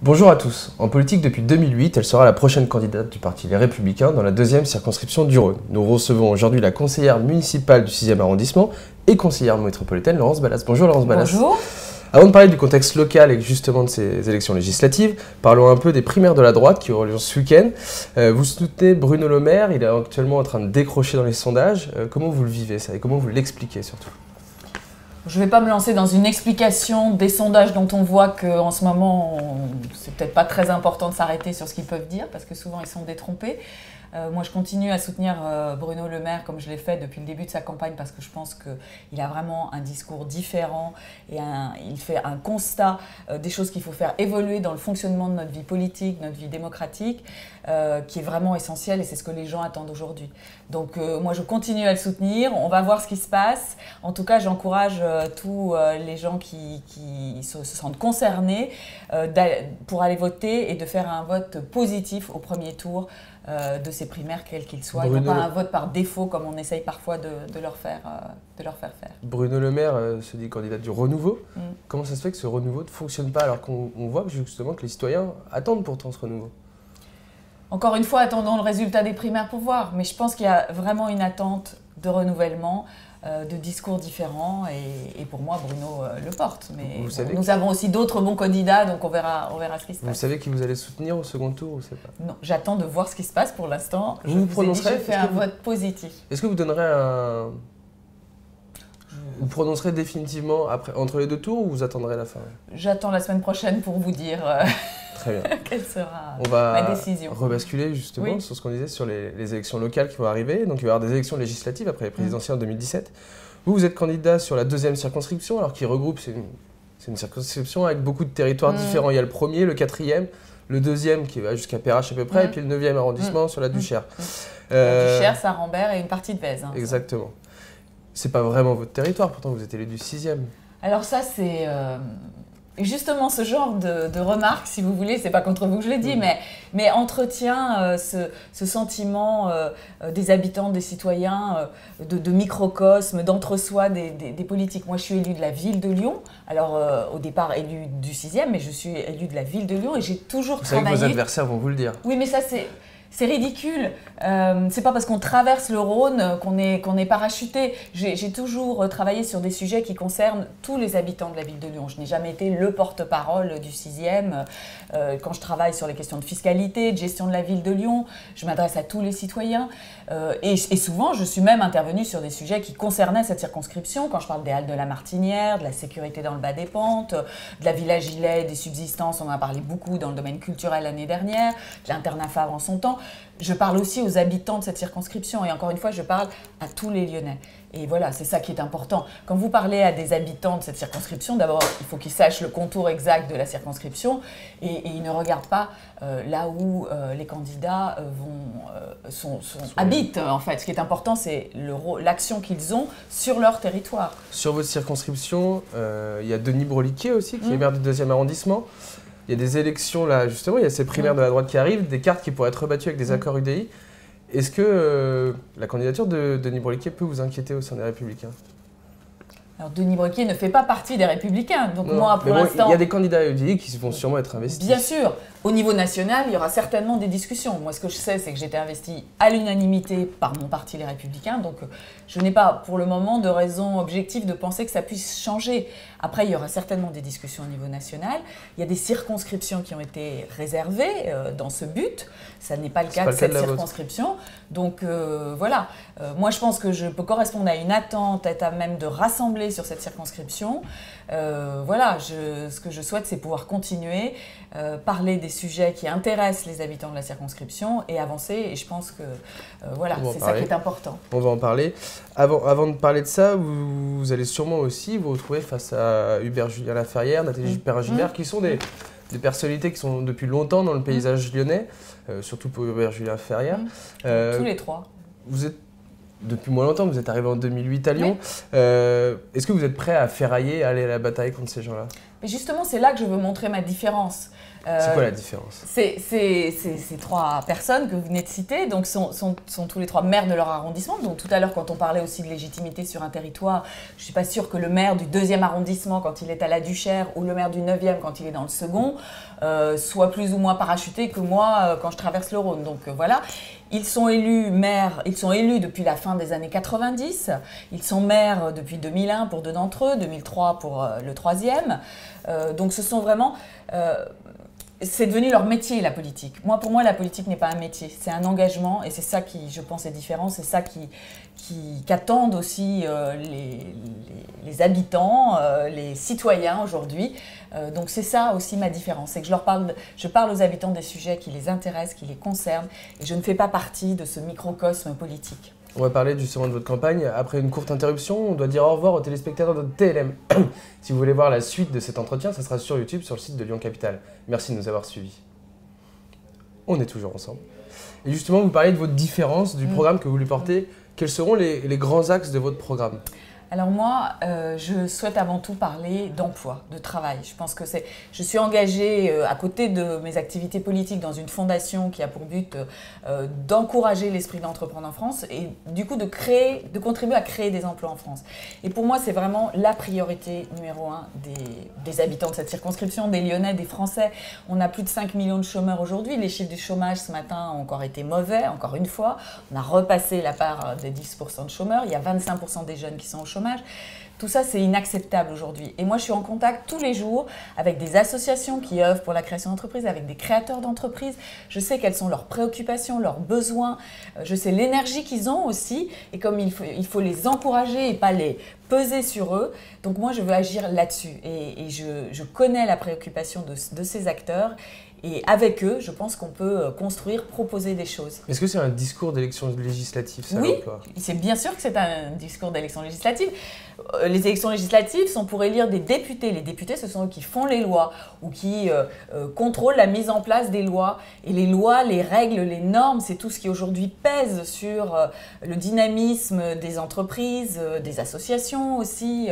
Bonjour à tous. En politique depuis 2008, elle sera la prochaine candidate du parti Les Républicains dans la deuxième circonscription du Rhône. Nous recevons aujourd'hui la conseillère municipale du 6e arrondissement et conseillère métropolitaine Laurence Ballas. Bonjour Laurence Ballas. Bonjour. Avant de parler du contexte local et justement de ces élections législatives, parlons un peu des primaires de la droite qui auront lieu ce week-end. Vous soutenez Bruno Le Maire, il est actuellement en train de décrocher dans les sondages. Comment vous le vivez ça et comment vous l'expliquez surtout ? Je ne vais pas me lancer dans une explication des sondages dont on voit qu'en ce moment, c'est peut-être pas très important de s'arrêter sur ce qu'ils peuvent dire parce que souvent ils sont détrompés. Moi, je continue à soutenir Bruno Le Maire comme je l'ai fait depuis le début de sa campagne parce que je pense qu'il a vraiment un discours différent et il fait un constat des choses qu'il faut faire évoluer dans le fonctionnement de notre vie politique, notre vie démocratique, qui est vraiment essentiel et c'est ce que les gens attendent aujourd'hui. Donc moi, je continue à le soutenir. On va voir ce qui se passe. En tout cas, j'encourage tous les gens qui se sentent concernés pour aller voter et de faire un vote positif au premier tour de ces primaires, quels qu'ils soient, et non pas un vote par défaut comme on essaye parfois de leur faire faire. Bruno Le Maire se dit candidat du renouveau. Comment ça se fait que ce renouveau ne fonctionne pas alors qu'on voit justement que les citoyens attendent pourtant ce renouveau ? Encore une fois, attendons le résultat des primaires pour voir, mais je pense qu'il y a vraiment une attente de renouvellement, de discours différents et pour moi Bruno le porte. Mais nous avons aussi d'autres bons candidats, donc on verra ce qui se passe. Vous savez qui vous allez soutenir au second tour ou c'est pas ? Non, j'attends de voir ce qui se passe pour l'instant. Je fais un vote positif. Est-ce que vous donnerez Vous prononcerez définitivement entre les deux tours ou vous attendrez la fin ? J'attends la semaine prochaine pour vous dire Très bien. quelle sera ma décision. On va rebasculer justement sur ce qu'on disait sur les élections locales qui vont arriver. Donc il va y avoir des élections législatives après les présidentielles en 2017. Vous êtes candidat sur la deuxième circonscription, alors qui regroupe, c'est une circonscription avec beaucoup de territoires différents. Il y a le premier, le quatrième, le deuxième qui va jusqu'à Perrache à peu près, et puis le 9e arrondissement sur la Duchère. La Duchère, Saint-Rambert et une partie de Vèze. Exactement. C'est pas vraiment votre territoire, pourtant vous êtes élu du 6e. Alors ça, c'est justement ce genre de remarques, si vous voulez, c'est pas contre vous que je l'ai dit, mais entretient ce sentiment des habitants, des citoyens, de microcosme, d'entre-soi des politiques. Moi, je suis élue de la ville de Lyon, alors au départ élue du 6e, mais je suis élue de la ville de Lyon et j'ai toujours travaillé... Vous savez que vos adversaires vont vous le dire. Oui, mais ça, c'est ridicule. C'est pas parce qu'on traverse le Rhône qu'on est parachuté. J'ai toujours travaillé sur des sujets qui concernent tous les habitants de la ville de Lyon. Je n'ai jamais été le porte-parole du 6e. Quand je travaille sur les questions de fiscalité, de gestion de la ville de Lyon, je m'adresse à tous les citoyens. Et souvent, je suis même intervenue sur des sujets qui concernaient cette circonscription. Quand je parle des halles de la Martinière, de la sécurité dans le bas des pentes, de la Villa Gilet, des subsistances, on en a parlé beaucoup dans le domaine culturel l'année dernière, de l'internat Fabre en son temps. Je parle aussi aux habitants de cette circonscription et encore une fois, je parle à tous les Lyonnais. Et voilà, c'est ça qui est important. Quand vous parlez à des habitants de cette circonscription, d'abord, il faut qu'ils sachent le contour exact de la circonscription et ils ne regardent pas là où les candidats habitent. En fait, ce qui est important, c'est l'action qu'ils ont sur leur territoire. Sur votre circonscription, il y a Denis Broliquier aussi, qui est maire du 2e arrondissement. Il y a des élections là, justement, il y a ces primaires de la droite qui arrivent, des cartes qui pourraient être rebattues avec des accords UDI. Est-ce que la candidature de Denis Broliquier peut vous inquiéter au sein des Républicains ? Alors Denis Broliquier ne fait pas partie des Républicains, donc non, moi pour l'instant... Il y a des candidats UDI qui vont sûrement être investis. Bien sûr, au niveau national, il y aura certainement des discussions. Moi ce que je sais, c'est que j'ai été investie à l'unanimité par mon parti Les Républicains, donc je n'ai pas pour le moment de raison objective de penser que ça puisse changer. Après, il y aura certainement des discussions au niveau national. Il y a des circonscriptions qui ont été réservées dans ce but. Ça n'est pas le cas de cette circonscription. Donc voilà, moi je pense que je peux correspondre à une attente, être à même de rassembler sur cette circonscription. Voilà, ce que je souhaite, c'est pouvoir continuer, parler des sujets qui intéressent les habitants de la circonscription et avancer. Et je pense que voilà, c'est ça qui est important. On va en parler. Avant de parler de ça, vous allez sûrement aussi vous retrouver face à Hubert-Julien Laferrière, Nathalie Perrin-Gilbert, qui sont des personnalités qui sont depuis longtemps dans le paysage lyonnais, surtout pour Hubert-Julien Laferrière. Tous les trois. Vous êtes depuis moins longtemps, vous êtes arrivé en 2008 à Lyon. Est-ce que vous êtes prêt à ferrailler, à aller à la bataille contre ces gens-là ? Mais justement, c'est là que je veux montrer ma différence. C'est quoi la différence? Ces 3 personnes que vous venez de citer donc sont tous les 3 maires de leur arrondissement. Donc tout à l'heure, quand on parlait aussi de légitimité sur un territoire, je ne suis pas sûre que le maire du 2e arrondissement, quand il est à la Duchère, ou le maire du 9e, quand il est dans le second, soit plus ou moins parachuté que moi quand je traverse le Rhône. Donc voilà. Ils sont élus maires, ils sont élus depuis la fin des années 90, ils sont maires depuis 2001 pour 2 d'entre eux, 2003 pour le 3e. Donc ce sont vraiment... c'est devenu leur métier, la politique. Pour moi, la politique n'est pas un métier, c'est un engagement et c'est ça qui, je pense, est différent. C'est ça qu'attendent aussi les habitants, les citoyens aujourd'hui. Donc c'est ça aussi ma différence, c'est que je parle aux habitants des sujets qui les intéressent, qui les concernent et je ne fais pas partie de ce microcosme politique. On va parler justement de votre campagne. Après une courte interruption, on doit dire au revoir aux téléspectateurs de TLM. Si vous voulez voir la suite de cet entretien, ça sera sur YouTube, sur le site de Lyon Capitale. Merci de nous avoir suivis. On est toujours ensemble. Et justement, vous parlez de votre différence, du programme que vous lui portez. Quels seront les grands axes de votre programme ? Alors moi, je souhaite avant tout parler d'emploi, de travail. Je pense que je suis engagée à côté de mes activités politiques dans une fondation qui a pour but d'encourager l'esprit d'entreprendre en France et du coup de contribuer à créer des emplois en France. Et pour moi, c'est vraiment la priorité numéro 1 des habitants de cette circonscription, des Lyonnais, des Français. On a plus de 5 millions de chômeurs aujourd'hui. Les chiffres du chômage ce matin ont encore été mauvais, encore une fois. On a repassé la part des 10% de chômeurs. Il y a 25% des jeunes qui sont au chômage. Tout ça, c'est inacceptable aujourd'hui. Et moi, je suis en contact tous les jours avec des associations qui œuvrent pour la création d'entreprises, avec des créateurs d'entreprises. Je sais quelles sont leurs préoccupations, leurs besoins. Je sais l'énergie qu'ils ont aussi. Et comme il faut les encourager et pas les peser sur eux. Donc moi, je veux agir là-dessus. Et je connais la préoccupation de ces acteurs. Et avec eux, je pense qu'on peut construire, proposer des choses. Est-ce que c'est un discours d'élection législative, ça, Oui, l'emploi ? c'est bien sûr que c'est un discours d'élection législative. Les élections législatives sont pour élire des députés. Les députés, ce sont eux qui font les lois ou qui contrôlent la mise en place des lois. Et les lois, les règles, les normes, c'est tout ce qui aujourd'hui pèse sur le dynamisme des entreprises, des associations aussi,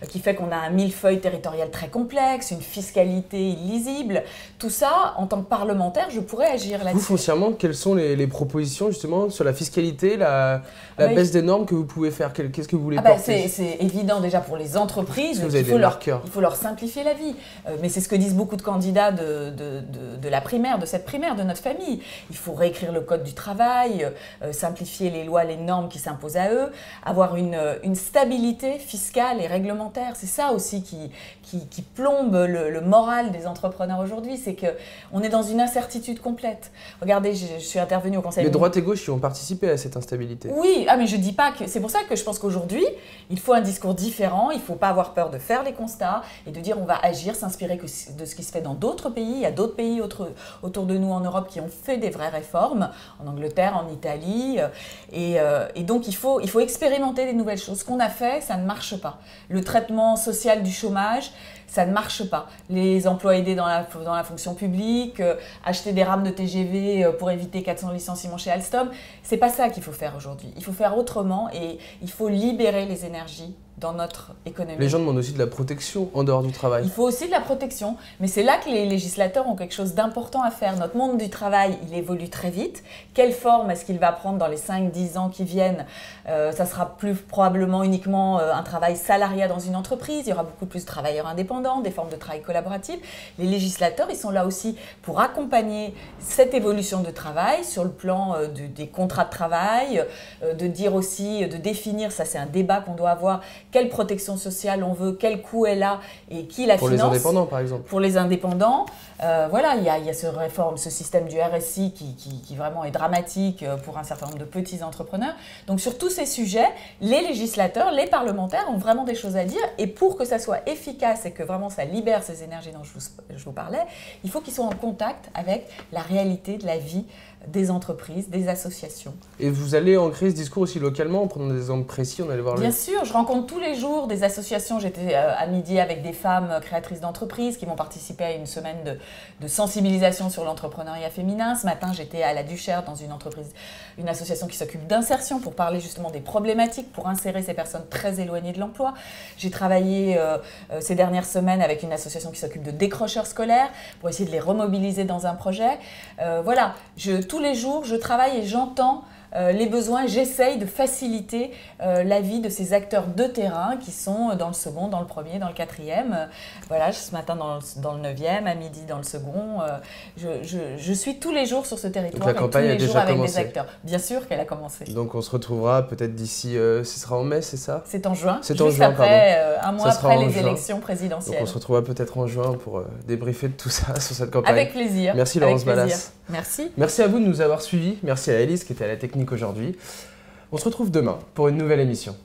qui fait qu'on a un millefeuille territorial très complexe, une fiscalité illisible. Tout ça, en tant que parlementaire, je pourrais agir là-dessus. Vous, foncièrement, quelles sont les propositions justement sur la fiscalité, la baisse des normes que vous pouvez faire? Qu'est-ce que vous voulez porter? C'est évident déjà pour les entreprises, il faut leur simplifier la vie. Mais c'est ce que disent beaucoup de candidats de la primaire, de cette primaire, de notre famille. Il faut réécrire le code du travail, simplifier les lois, les normes qui s'imposent à eux, avoir une stabilité fiscale et réglementaire. C'est ça aussi qui plombe le moral des entrepreneurs aujourd'hui, c'est qu'on est dans une incertitude complète. Regardez, je suis intervenue au Conseil... Les droites et gauches qui ont participé à cette instabilité. Oui, mais je dis pas que... C'est pour ça que je pense qu'aujourd'hui, il faut un discours différent, il ne faut pas avoir peur de faire les constats et de dire on va agir, s'inspirer de ce qui se fait dans d'autres pays. Il y a d'autres pays autour de nous en Europe qui ont fait des vraies réformes, en Angleterre, en Italie. Et donc, il faut expérimenter des nouvelles choses. Ce qu'on a fait, ça ne marche pas. Le traitement social du chômage, ça ne marche pas. Les emplois aidés dans la fonction publique, acheter des rames de TGV pour éviter 400 licenciements chez Alstom, c'est pas ça qu'il faut faire aujourd'hui. Il faut faire autrement et il faut libérer les énergies dans notre économie. Les gens demandent aussi de la protection en dehors du travail. Il faut aussi de la protection, mais c'est là que les législateurs ont quelque chose d'important à faire. Notre monde du travail, il évolue très vite. Quelle forme est-ce qu'il va prendre dans les 5-10 ans qui viennent? Ça sera plus probablement uniquement un travail salarié dans une entreprise. Il y aura beaucoup plus de travailleurs indépendants, des formes de travail collaboratif. Les législateurs, ils sont là aussi pour accompagner cette évolution de travail sur le plan des contrats de travail, de dire aussi, de définir, ça c'est un débat qu'on doit avoir, quelle protection sociale on veut, quel coût elle a et qui la finance. Pour les indépendants, par exemple. Pour les indépendants, voilà, il y a ce système du RSI qui vraiment est dramatique pour un certain nombre de petits entrepreneurs. Donc sur tous ces sujets, les législateurs, les parlementaires ont vraiment des choses à dire. Et pour que ça soit efficace et que vraiment ça libère ces énergies dont je vous parlais, il faut qu'ils soient en contact avec la réalité de la vie des entreprises, des associations. Et vous allez ancrer ce discours aussi localement en prenant des exemples précis, on allait voir. Bien sûr, je rencontre tous les jours des associations. J'étais à midi avec des femmes créatrices d'entreprises qui vont participer à une semaine de sensibilisation sur l'entrepreneuriat féminin. Ce matin, j'étais à la Duchère dans une association qui s'occupe d'insertion pour parler justement des problématiques pour insérer ces personnes très éloignées de l'emploi. J'ai travaillé ces dernières semaine avec une association qui s'occupe de décrocheurs scolaires pour essayer de les remobiliser dans un projet. Voilà, tous les jours, je travaille et j'entends les besoins, j'essaye de faciliter la vie de ces acteurs de terrain qui sont dans le second, dans le premier, dans le quatrième. Voilà, ce matin dans le 9e, à midi dans le second. Je suis tous les jours sur ce territoire. Donc la campagne a déjà commencé. Des acteurs. Bien sûr qu'elle a commencé. Donc on se retrouvera peut-être d'ici, ce sera en mai, c'est ça? C'est en juin, c'est en juin, après, un mois après les élections présidentielles. Donc on se retrouvera peut-être en juin pour débriefer de tout ça sur cette campagne. Avec plaisir. Merci Laurence Ballas. Merci. Merci à vous de nous avoir suivis. Merci à Élise qui était à la technique aujourd'hui. On se retrouve demain pour une nouvelle émission.